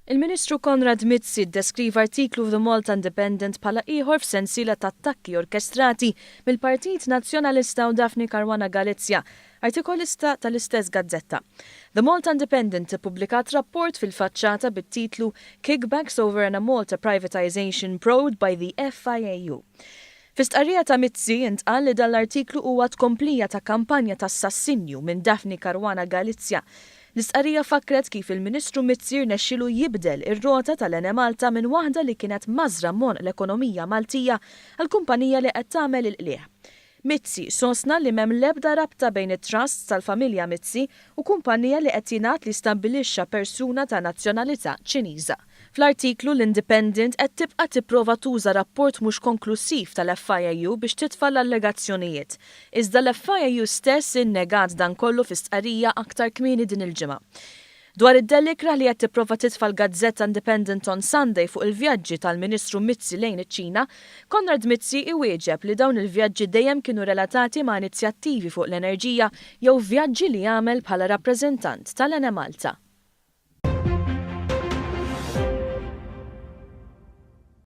Il-Ministru Konrad Mizzi ddeskriva artiklu f'The Malta Independent bħala ieħor f'sensiela ta' attakki orkestrati mill-Partit Nazzjonalista u Daphne Caruana Galizja, artikolista tal-istess gazzetta. The Malta Independent ippubblikat rapport fil-faċċata bit-titlu Kickbacks over EneMalta Privatization Probed by the FIAU. Fi-stqarrija ta' Mizzi intqal li dal-artiklu huwa tkomplija ta' kampanja ta' assassinju minn Daphne Caruana Galizja. L-istqarrija fakret kif il-Ministru Mizzi rnexxielu jibdel ir-rota tal-EneMalta minn waħda li kienet mażra mon l-ekonomija Maltija għal kumpanija li qed tagħmel il-qlieħ. Mizzi sostna li m'hemm l-ebda rabta bejn it-trusts tal-familja Mizzi u kumpanija li qed jingħad li stabbilixxa persuna ta' nazzjonalità Ċiniża. Fl-artiklu l-Independent qed tibqa' tipprova tuża rapport mhux konklussiv tal-FIAU biex titfa' l-allegazzjonijiet. Iżda l-FIAU stess innegat dan kollu fi-stqarrija aktar kmieni din il-ġimgħa. Dwar id-delikra li qed tipprova titfa' l-Gazzetta Independent on Sunday fuq il-vjaġġi tal-Ministru Mizzi lejn iċ-Ċina, Konrad Mizzi iwieġeb li dawn il-vjaġġi dejjem kienu relatati ma' inizjattivi fuq l-enerġija jew vjaġġi li jagħmel bħala rappreżentant tal-EneMalta.